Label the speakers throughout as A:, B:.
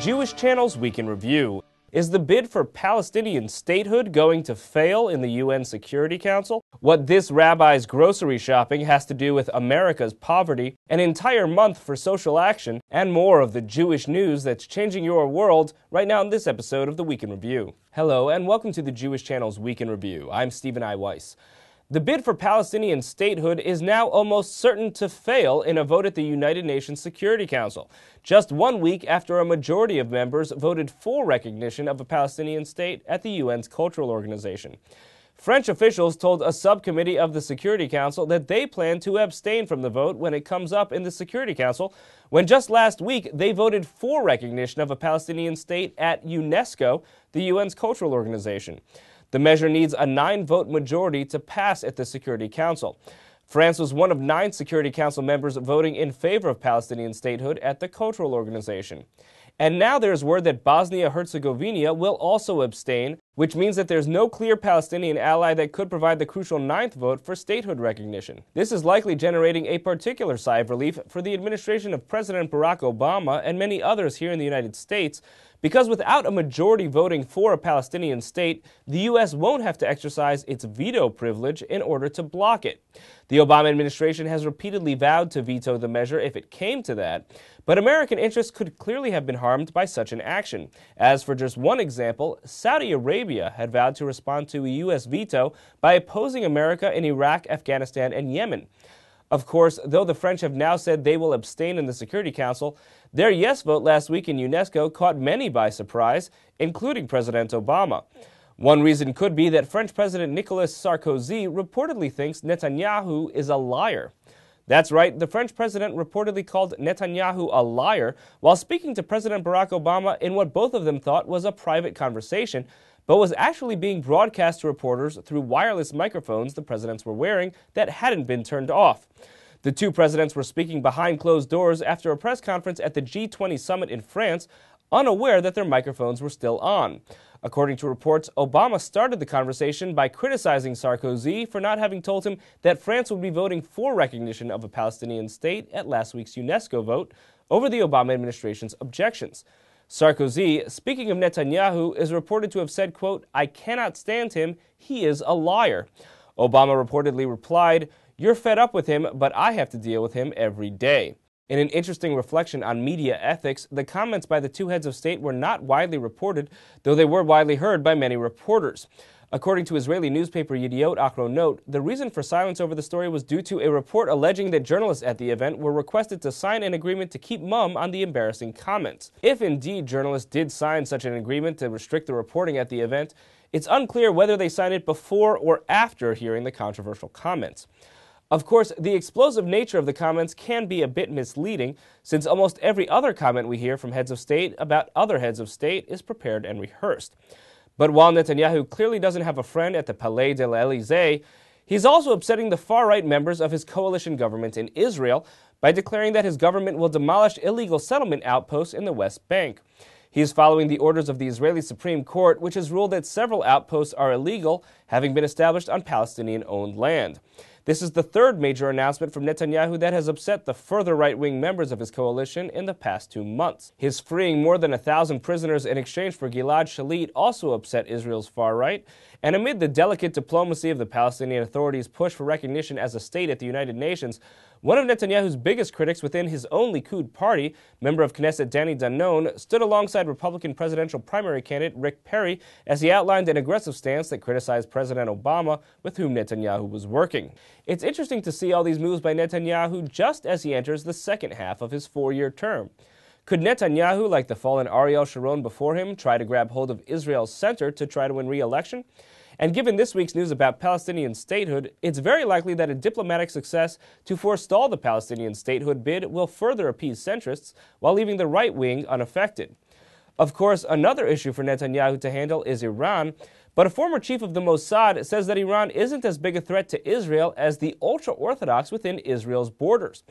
A: Jewish Channel's Week in Review. Is the bid for Palestinian statehood going to fail in the UN Security Council? What this rabbi's grocery shopping has to do with America's poverty, an entire month for social action, and more of the Jewish news that's changing your world right now in this episode of the Week in Review. Hello, and welcome to the Jewish Channel's Week in Review. I'm Stephen I. Weiss. The bid for Palestinian statehood is now almost certain to fail in a vote at the United Nations Security Council, just 1 week after a majority of members voted for recognition of a Palestinian state at the UN's cultural organization. French officials told a subcommittee of the Security Council that they plan to abstain from the vote when it comes up in the Security Council, when just last week they voted for recognition of a Palestinian state at UNESCO, the UN's cultural organization. The measure needs a 9-vote majority to pass at the Security Council. France was one of 9 Security Council members voting in favor of Palestinian statehood at the cultural organization. And now there's word that Bosnia-Herzegovina will also abstain, which means that there's no clear Palestinian ally that could provide the crucial 9th vote for statehood recognition. This is likely generating a particular sigh of relief for the administration of President Barack Obama and many others here in the United States, because without a majority voting for a Palestinian state, the U.S. won't have to exercise its veto privilege in order to block it. The Obama administration has repeatedly vowed to veto the measure if it came to that, but American interests could clearly have been harmed by such an action. As for just one example, Saudi Arabia had vowed to respond to a U.S. veto by opposing America in Iraq, Afghanistan, and Yemen. Of course, though the French have now said they will abstain in the Security Council, their yes vote last week in UNESCO caught many by surprise, including President Obama. One reason could be that French President Nicolas Sarkozy reportedly thinks Netanyahu is a liar. That's right, the French president reportedly called Netanyahu a liar while speaking to President Barack Obama in what both of them thought was a private conversation, but was actually being broadcast to reporters through wireless microphones the presidents were wearing that hadn't been turned off. The two presidents were speaking behind closed doors after a press conference at the G20 summit in France, unaware that their microphones were still on. According to reports, Obama started the conversation by criticizing Sarkozy for not having told him that France would be voting for recognition of a Palestinian state at last week's UNESCO vote over the Obama administration's objections. Sarkozy, speaking of Netanyahu, is reported to have said, quote, "I cannot stand him, he is a liar." Obama reportedly replied, "You're fed up with him, but I have to deal with him every day." In an interesting reflection on media ethics, the comments by the two heads of state were not widely reported, though they were widely heard by many reporters. According to Israeli newspaper Yediot Ahronot, the reason for silence over the story was due to a report alleging that journalists at the event were requested to sign an agreement to keep mum on the embarrassing comments. If indeed journalists did sign such an agreement to restrict the reporting at the event, it's unclear whether they signed it before or after hearing the controversial comments. Of course, the explosive nature of the comments can be a bit misleading, since almost every other comment we hear from heads of state about other heads of state is prepared and rehearsed. But while Netanyahu clearly doesn't have a friend at the Palais de l'Élysée, he's also upsetting the far-right members of his coalition government in Israel by declaring that his government will demolish illegal settlement outposts in the West Bank. He is following the orders of the Israeli Supreme Court, which has ruled that several outposts are illegal, having been established on Palestinian-owned land. This is the third major announcement from Netanyahu that has upset the further right-wing members of his coalition in the past 2 months. His freeing more than 1,000 prisoners in exchange for Gilad Shalit also upset Israel's far right, and amid the delicate diplomacy of the Palestinian Authority's push for recognition as a state at the United Nations, one of Netanyahu's biggest critics within his own Likud party, member of Knesset Danny Danon, stood alongside Republican presidential primary candidate Rick Perry as he outlined an aggressive stance that criticized President Obama, with whom Netanyahu was working. It's interesting to see all these moves by Netanyahu just as he enters the second half of his 4-year term. Could Netanyahu, like the fallen Ariel Sharon before him, try to grab hold of Israel's center to try to win re-election? And given this week's news about Palestinian statehood, it's very likely that a diplomatic success to forestall the Palestinian statehood bid will further appease centrists while leaving the right wing unaffected. Of course, another issue for Netanyahu to handle is Iran, but a former chief of the Mossad says that Iran isn't as big a threat to Israel as the ultra-Orthodox within Israel's borders.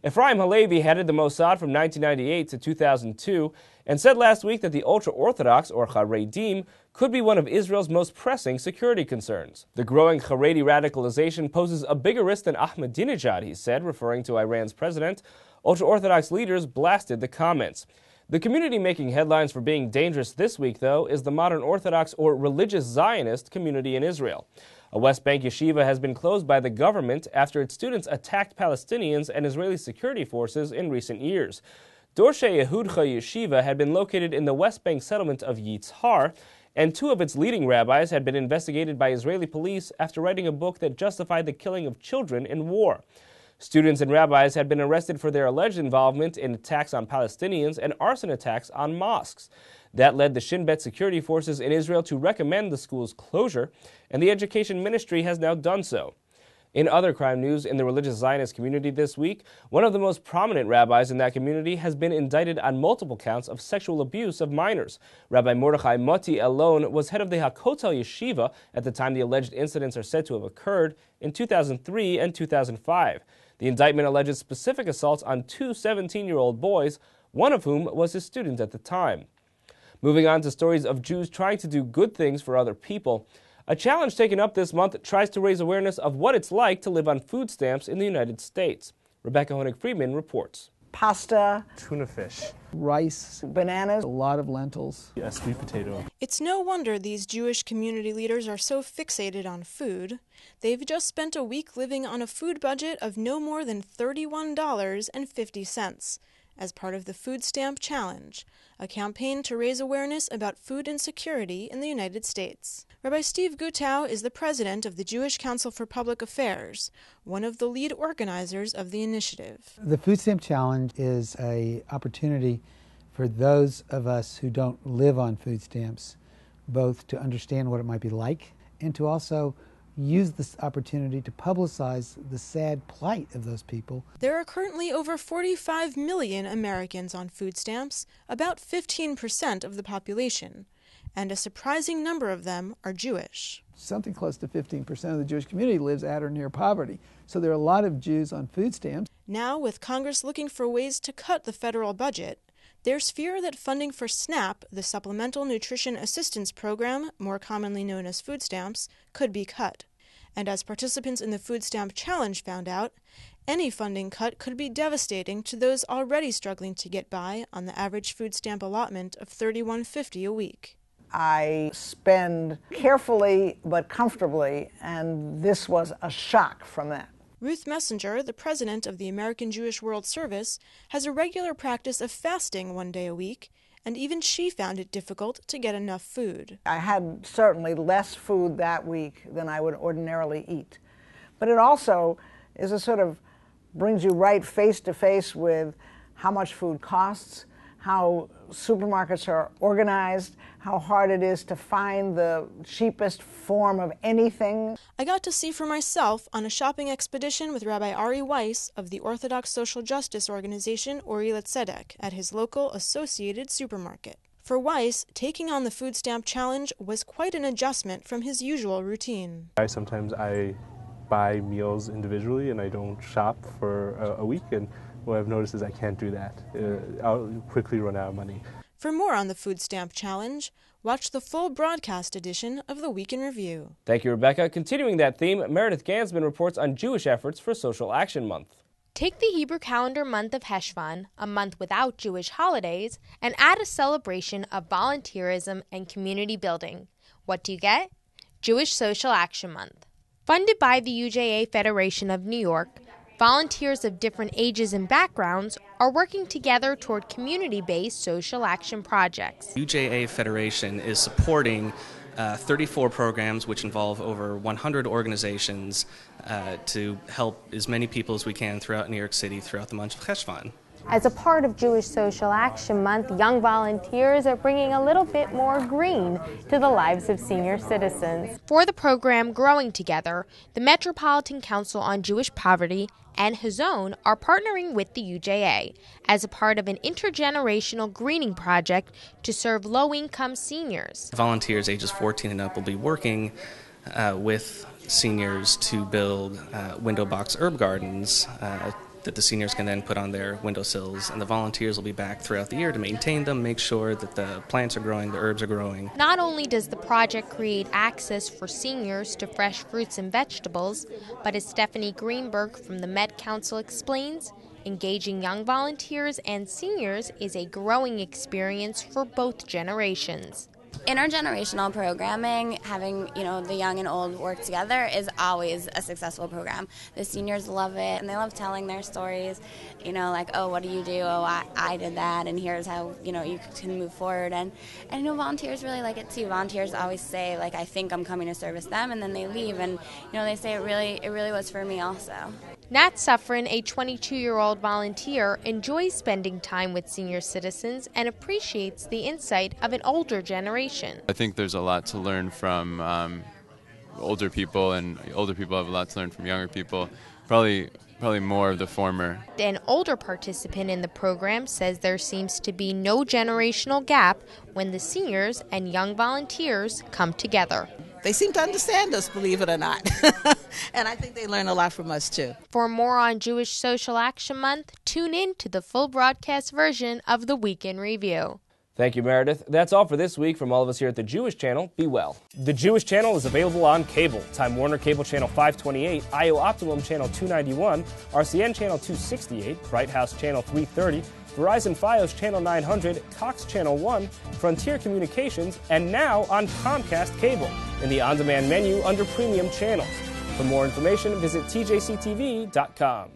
A: Ephraim Halevi headed the Mossad from 1998 to 2002 and said last week that the ultra-Orthodox, or Haredim, could be one of Israel's most pressing security concerns. The growing Haredi radicalization poses a bigger risk than Ahmadinejad, he said, referring to Iran's president. Ultra-Orthodox leaders blasted the comments. The community making headlines for being dangerous this week, though, is the modern Orthodox or religious Zionist community in Israel. A West Bank yeshiva has been closed by the government after its students attacked Palestinians and Israeli security forces in recent years. Dorshe Yehudcha Yeshiva had been located in the West Bank settlement of Yitzhar, and two of its leading rabbis had been investigated by Israeli police after writing a book that justified the killing of children in war. Students and rabbis had been arrested for their alleged involvement in attacks on Palestinians and arson attacks on mosques. That led the Shin Bet security forces in Israel to recommend the school's closure, and the education ministry has now done so. In other crime news in the religious Zionist community this week, one of the most prominent rabbis in that community has been indicted on multiple counts of sexual abuse of minors. Rabbi Mordechai Moti Elon was head of the Hakotel Yeshiva at the time the alleged incidents are said to have occurred in 2003 and 2005. The indictment alleges specific assaults on two 17-year-old boys, one of whom was his student at the time. Moving on to stories of Jews trying to do good things for other people. A challenge taken up this month tries to raise awareness of what it's like to live on food stamps in the United States. Rebecca Honig-Friedman reports.
B: Pasta,
C: tuna fish,
B: rice, bananas,
D: a lot of lentils,
C: a sweet potato.
E: It's no wonder these Jewish community leaders are so fixated on food. They've just spent a week living on a food budget of no more than $31.50 as part of the Food Stamp Challenge, a campaign to raise awareness about food insecurity in the United States. Rabbi Steve Gutow is the president of the Jewish Council for Public Affairs, one of the lead organizers of the initiative.
D: The Food Stamp Challenge is an opportunity for those of us who don't live on food stamps, both to understand what it might be like and to also use this opportunity to publicize the sad plight of those people.
E: There are currently over 45 million Americans on food stamps, about 15% of the population, and a surprising number of them are Jewish.
D: Something close to 15% of the Jewish community lives at or near poverty, so there are a lot of Jews on food stamps.
E: Now, with Congress looking for ways to cut the federal budget, there's fear that funding for SNAP, the Supplemental Nutrition Assistance Program, more commonly known as food stamps, could be cut. And as participants in the Food Stamp Challenge found out, any funding cut could be devastating to those already struggling to get by on the average food stamp allotment of $31.50 a week.
B: I spend carefully but comfortably, and this was a shock from that.
E: Ruth Messenger, the president of the American Jewish World Service, has a regular practice of fasting one day a week, and even she found it difficult to get enough food.
B: I had certainly less food that week than I would ordinarily eat. But it also is a sort of brings you right face to face with how much food costs, how supermarkets are organized, how hard it is to find the cheapest form of anything.
E: I got to see for myself on a shopping expedition with Rabbi Ari Weiss of the Orthodox social justice organization Ori Letzedek at his local associated supermarket. For Weiss, taking on the Food Stamp Challenge was quite an adjustment from his usual routine.
C: Sometimes I buy meals individually and I don't shop for a week, and what I've noticed is I can't do that. I'll quickly run out of money.
E: For more on the Food Stamp Challenge, watch the full broadcast edition of the Week in Review.
A: Thank you, Rebecca. Continuing that theme, Meredith Gansman reports on Jewish efforts for Social Action Month.
F: Take the Hebrew calendar month of Heshvan, a month without Jewish holidays, and add a celebration of volunteerism and community building. What do you get? Jewish Social Action Month. Funded by the UJA Federation of New York, volunteers of different ages and backgrounds are working together toward community-based social action projects.
G: UJA Federation is supporting 34 programs which involve over 100 organizations to help as many people as we can throughout New York City throughout the month of Heshvan.
H: As a part of Jewish Social Action Month, young volunteers are bringing a little bit more green to the lives of senior citizens.
F: For the program Growing Together, the Metropolitan Council on Jewish Poverty and Hazon are partnering with the UJA as a part of an intergenerational greening project to serve low-income seniors.
G: Volunteers ages 14 and up will be working with seniors to build window box herb gardens that the seniors can then put on their windowsills, and the volunteers will be back throughout the year to maintain them, make sure that the plants are growing, the herbs are growing.
F: Not only does the project create access for seniors to fresh fruits and vegetables, but as Stephanie Greenberg from the Met Council explains, engaging young volunteers and seniors is a growing experience for both generations.
I: Intergenerational programming, having the young and old work together, is always a successful program. The seniors love it, and they love telling their stories. Like, oh, what do you do? Oh, I did that, and here's how you can move forward. And volunteers really like it too. Volunteers always say, like, I think I'm coming to service them, and then they leave, and they say it really was for me also.
F: Nat Suffren, a 22-year-old volunteer, enjoys spending time with senior citizens and appreciates the insight of an older generation.
J: I think there's a lot to learn from older people, and older people have a lot to learn from younger people. Probably more of the former.
F: An older participant in the program says there seems to be no generational gap when the seniors and young volunteers come together.
K: They seem to understand us, believe it or not. And I think they learn a lot from us, too.
F: For more on Jewish Social Action Month, tune in to the full broadcast version of the Week in Review.
A: Thank you, Meredith. That's all for this week from all of us here at the Jewish Channel. Be well. The Jewish Channel is available on cable. Time Warner Cable Channel 528, IO Optimum Channel 291, RCN Channel 268, Bright House Channel 330, Verizon Fios Channel 900, Cox Channel 1, Frontier Communications, and now on Comcast Cable in the on-demand menu under Premium Channels. For more information, visit tjctv.com.